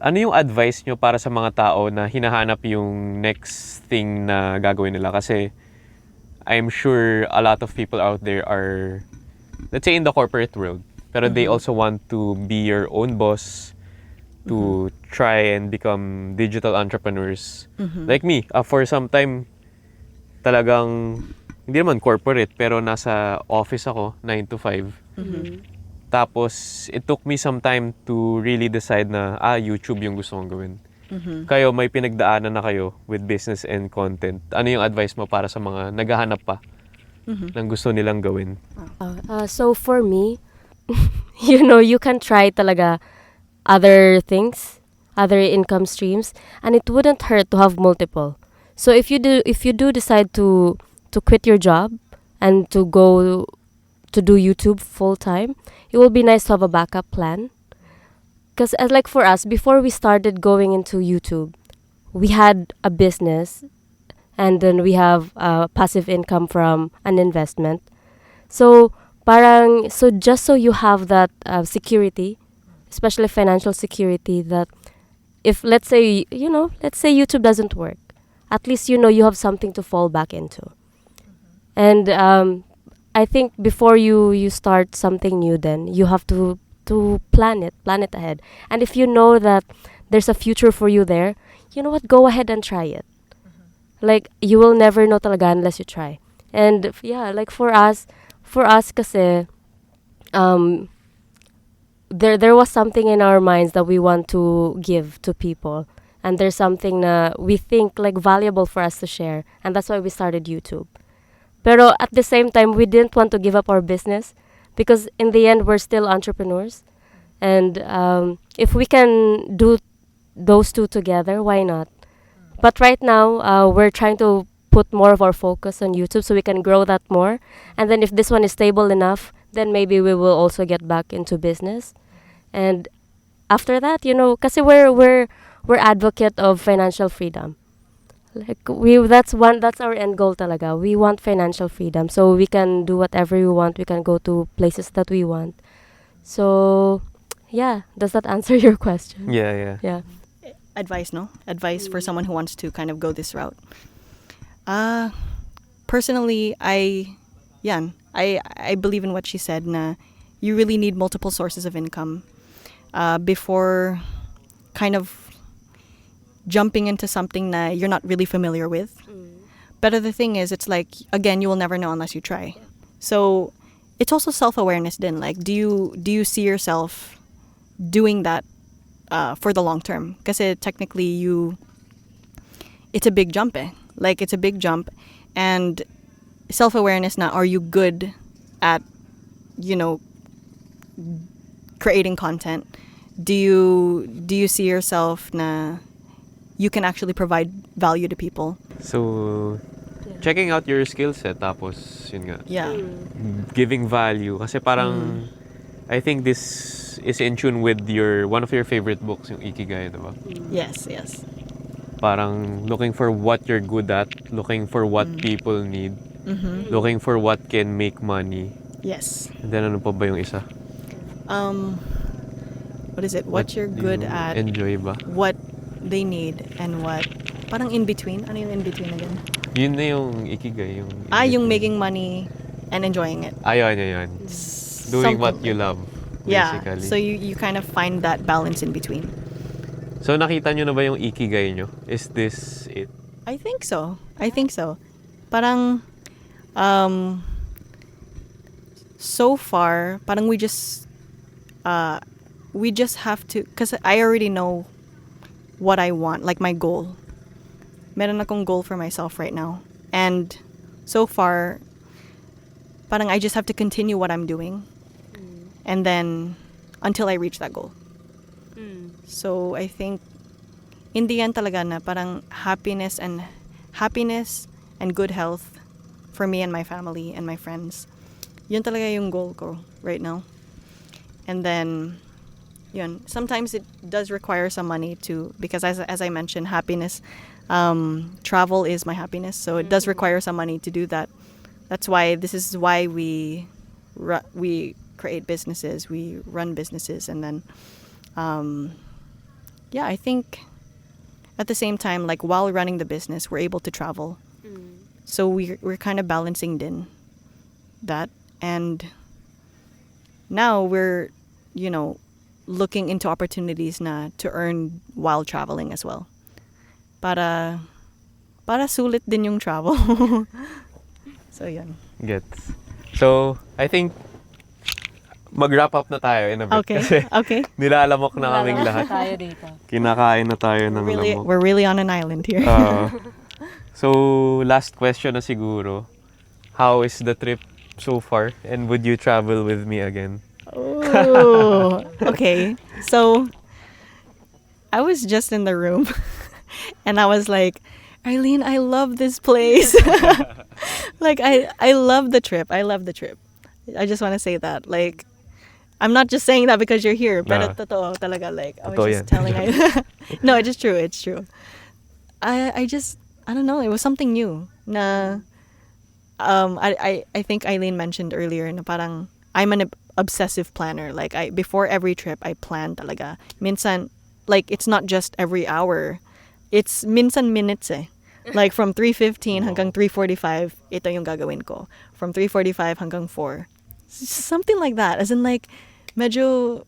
Speaker 5: Ano yung advice nyo para sa mga tao na hinahanap yung next thing na gagawin nila? Kasi I'm sure a lot of people out there are, let's say in the corporate world, pero they also want to be your own boss, to try and become digital entrepreneurs. Like me, for some time, talagang, hindi naman corporate, pero nasa office ako, 9 to 5. Tapos, it took me some time to really decide na, YouTube yung gusto kong gawin. Kayo, may pinagdaanan na kayo with business and content. Ano yung advice mo para sa mga naghahanap pa ng gusto nilang gawin?
Speaker 2: So for me, you can try talaga other things, other income streams, and it wouldn't hurt to have multiple. So if you do decide to quit your job and to go to do YouTube full time, it will be nice to have a backup plan. Because like for us, before we started going into YouTube, we had a business, and then we have passive income from an investment. So just so you have that security, especially financial security, that if let's say YouTube doesn't work, at least you have something to fall back into. And I think before you start something new, then you have to plan it ahead. And if you know that there's a future for you there, you know what, go ahead and try it. Like, you will never know talaga unless you try. And yeah, like for us kasi there was something in our minds that we want to give to people, and there's something na we think like valuable for us to share, and that's why we started YouTube. Pero at the same time, we didn't want to give up our business, because in the end, we're still entrepreneurs. And if we can do those two together, why not? But right now, we're trying to put more of our focus on YouTube so we can grow that more. And then if this one is stable enough, then maybe we will also get back into business. And after that, kasi we're advocate of financial freedom. Like that's our end goal talaga. We want financial freedom so we can do whatever we want. We can go to places that we want. So, yeah, does that answer your question?
Speaker 5: Yeah.
Speaker 2: Yeah.
Speaker 1: Advice, no? Advice for someone who wants to kind of go this route. Personally, I believe in what she said na you really need multiple sources of income before kind of jumping into something that you're not really familiar with. But the thing is, it's like, again, you will never know unless you try. So it's also self-awareness then. Like, do you see yourself doing that for the long term? Because technically it's a big jump eh. Like, it's a big jump. And self-awareness na, are you good at, creating content? Do you see yourself na you can actually provide value to people?
Speaker 5: So, checking out your skill set, tapos, yun nga,
Speaker 1: Yeah.
Speaker 5: giving value. Kasi parang, I think this is in tune with one of your favorite books, yung Ikigai, diba?
Speaker 1: Yes.
Speaker 5: Parang looking for what you're good at, looking for what people need, looking for what can make money.
Speaker 1: Yes.
Speaker 5: And then ano pa ba yung isa?
Speaker 1: What is it? What you're good
Speaker 5: you
Speaker 1: at,
Speaker 5: enjoy ba?
Speaker 1: what they need, and what parang in between. Ano yung in between again?
Speaker 5: Yun na yung Ikigai.
Speaker 1: Yung making money and enjoying it.
Speaker 5: Ayun. Doing what
Speaker 1: Something
Speaker 5: you
Speaker 1: like-
Speaker 5: love,
Speaker 1: Yeah.
Speaker 5: basically.
Speaker 1: So you kind of find that balance in between.
Speaker 5: So nakita nyo na ba yung Ikigai nyo? Is this it?
Speaker 1: I think so. Parang so far, parang we just have to, because I already know what I want, like my goal. Meron akong goal for myself right now. And so far, parang I just have to continue what I'm doing. And then, until I reach that goal. So, I think, in the end talaga na parang happiness and good health for me and my family and my friends. Yun talaga yung goal ko right now. And then, yun. Sometimes it does require some money too, because as I mentioned, happiness, travel is my happiness. So it does require some money to do that. This is why we create businesses, we run businesses, and then, I think at the same time, like while running the business, we're able to travel. So we're kind of balancing din that. And now we're, looking into opportunities na to earn while traveling as well. Para sulit din yung travel. So yun.
Speaker 5: Gets. So, I think mag-wrap up na tayo in a bit.
Speaker 1: Okay.
Speaker 5: Kasi nilalamok na kaming lahat.
Speaker 2: Tayo dito.
Speaker 5: Kinakain na tayo ng lamok.
Speaker 1: We're really on an island here.
Speaker 5: So, last question na siguro. How is the trip so far? And would you travel with me again?
Speaker 1: Oh, okay. So, I was just in the room and I was like, Aileen, I love this place. Like, I love the trip. I I just want to say that. Like, I'm not just saying that because you're here, but totoo talaga. Like, I was
Speaker 5: Totoo
Speaker 1: just
Speaker 5: yan.
Speaker 1: telling No, it's true. I don't know. It was something new. Na, I think Aileen mentioned earlier na parang I'm an obsessive planner. Like, before every trip, I plan talaga. Minsan, like, it's not just every hour. It's minsan minutes eh. Like, from 3:15 hanggang 3:45, ito yung gagawin ko. From 3:45 hanggang 4. Something like that. As in, like, medyo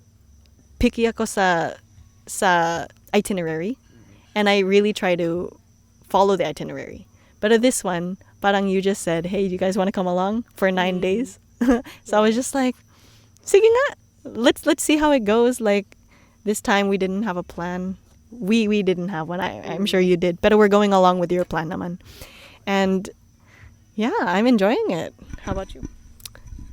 Speaker 1: picky ako sa itinerary. And I really try to follow the itinerary. But at this one, parang you just said, hey, do you guys want to come along for 9 days? So I was just like, sige nga, let's see how it goes. Like, this time we didn't have a plan. We didn't have one. I'm sure you did. But we're going along with your plan naman. And yeah, I'm enjoying it. How about you?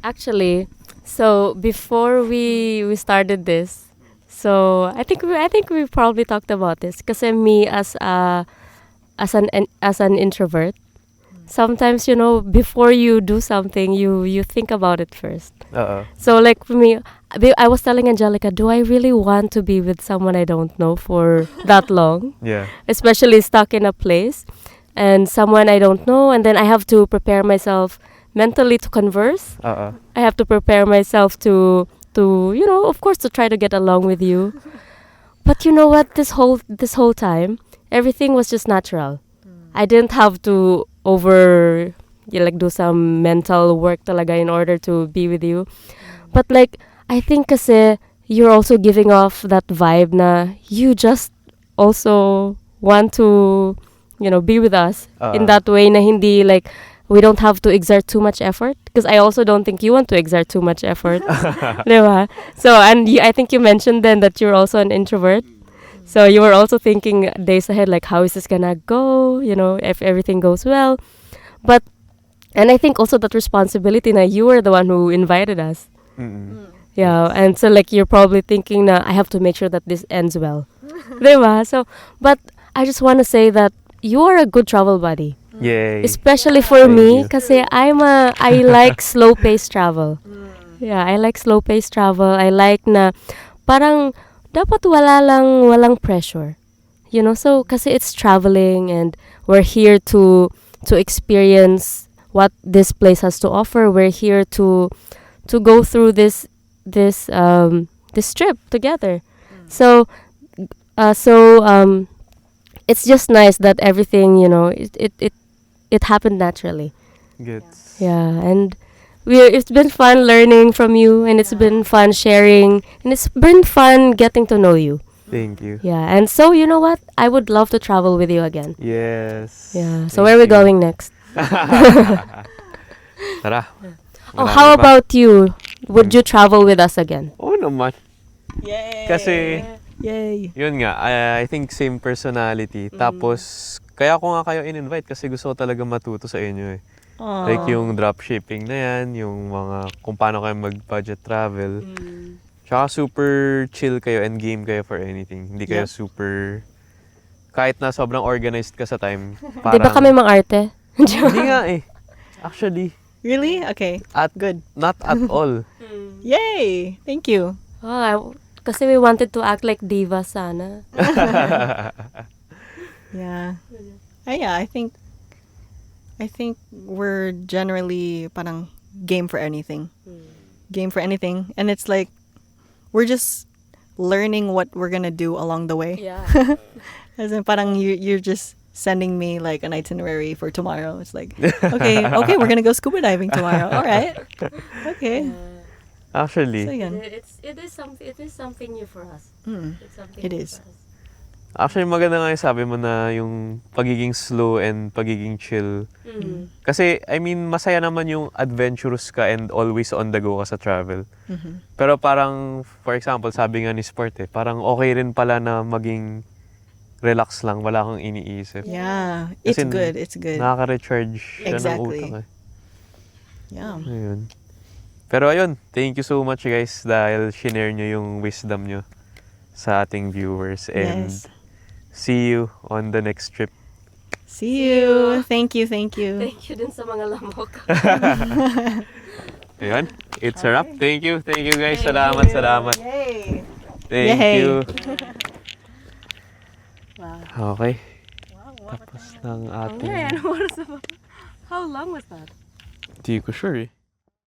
Speaker 2: Actually, so before we started this, so I think we probably talked about this. Kasi me as as an introvert, sometimes, you know, before you do something, you think about it first. So like for me, I was telling Angelica, do I really want to be with someone I don't know for that long?
Speaker 5: Yeah.
Speaker 2: Especially stuck in a place and someone I don't know, and then I have to prepare myself mentally to converse. I have to prepare myself to you know, of course, to try to get along with you. But you know what? This whole time, everything was just natural. I didn't have to like do some mental work talaga in order to be with you. But like, I think kasi you're also giving off that vibe na you just also want to, you know, be with us in that way na hindi like we don't have to exert too much effort, because I also don't think you want to exert too much effort. Diba? So, and I think you mentioned then that you're also an introvert. So you were also thinking days ahead, like, how is this gonna go? You know, if everything goes well. But, and I think also that responsibility na you were the one who invited us. Yeah, and so like you're probably thinking na I have to make sure that this ends well. Diba? So, but I just want to say that you are a good travel buddy.
Speaker 5: Yay.
Speaker 2: Especially for
Speaker 5: Thank
Speaker 2: me,
Speaker 5: you.
Speaker 2: kasi I like slow-paced travel. Yeah, I like slow-paced travel. I like na parang dapat walang pressure. You know, so kasi it's traveling and we're here to experience what this place has to offer. We're here to go through this trip together. So it's just nice that everything, you know, it happened naturally.
Speaker 5: Good.
Speaker 2: Yeah, and it's been fun learning from you, and it's been fun sharing, and it's been fun getting to know you.
Speaker 5: Thank you.
Speaker 2: Yeah, and so you know what? I would love to travel with you again.
Speaker 5: Yes.
Speaker 2: Yeah. So
Speaker 5: Thank
Speaker 2: where are we
Speaker 5: you.
Speaker 2: going next?
Speaker 5: Tara.
Speaker 2: Oh,
Speaker 5: Marami
Speaker 2: how
Speaker 5: pa.
Speaker 2: about you? Would you travel with us again?
Speaker 5: Oo naman.
Speaker 1: Yay!
Speaker 5: Kasi,
Speaker 1: Yay!
Speaker 5: yun nga, I think same personality. Tapos, kaya ko nga kayo in-invite kasi gusto ko talaga matuto sa inyo eh. Like yung dropshipping na yan, yung mga kung paano kayo mag-budget travel. Tsaka super chill kayo and game kayo for anything. Hindi kayo super, kahit na sobrang organized ka sa time, parang...
Speaker 2: Di ba kami mang-arte?
Speaker 5: Hindi nga eh. Actually,
Speaker 1: Really? Okay. Good.
Speaker 5: not at all.
Speaker 1: Yay! Thank you.
Speaker 2: Oh, kasi we wanted to act like diva sana.
Speaker 1: Yeah. Yeah, I think we're generally parang game for anything. Game for anything. And it's like we're just learning what we're gonna do along the way.
Speaker 2: Yeah.
Speaker 1: As in parang you're just sending me like an itinerary for tomorrow. It's like, okay, we're gonna go scuba diving tomorrow. All right. Okay.
Speaker 5: Actually,
Speaker 1: So yan.
Speaker 2: It is something new for us. It's something
Speaker 1: It
Speaker 2: new
Speaker 1: is.
Speaker 2: for us.
Speaker 5: Actually, maganda nga yung sabi mo na yung pagiging slow and pagiging chill. Kasi, I mean, masaya naman yung adventurous ka and always on the go ka sa travel. Pero parang, for example, sabi nga ni Sport eh, parang okay rin pala na maging relax lang, wala kang iniisip.
Speaker 1: Yeah. It's
Speaker 5: Kasi
Speaker 1: good. It's good.
Speaker 5: Nakaka-recharge siya ng
Speaker 1: Exactly.
Speaker 5: utak eh.
Speaker 1: Yeah.
Speaker 5: Ayun. Pero ayun, thank you so much guys dahil shinare nyo yung wisdom nyo sa ating viewers. And
Speaker 1: Yes.
Speaker 5: see you on the next trip.
Speaker 1: See you. Thank you. Thank you.
Speaker 2: Thank you din sa mga lamok.
Speaker 5: Ayun, it's a wrap. Thank you guys. Salamat.
Speaker 1: Yay.
Speaker 5: Thank
Speaker 1: Yay.
Speaker 5: you.
Speaker 1: Wow.
Speaker 5: Okay. Tapos ng ating...
Speaker 2: How long was that?
Speaker 5: Hindi ko sure eh.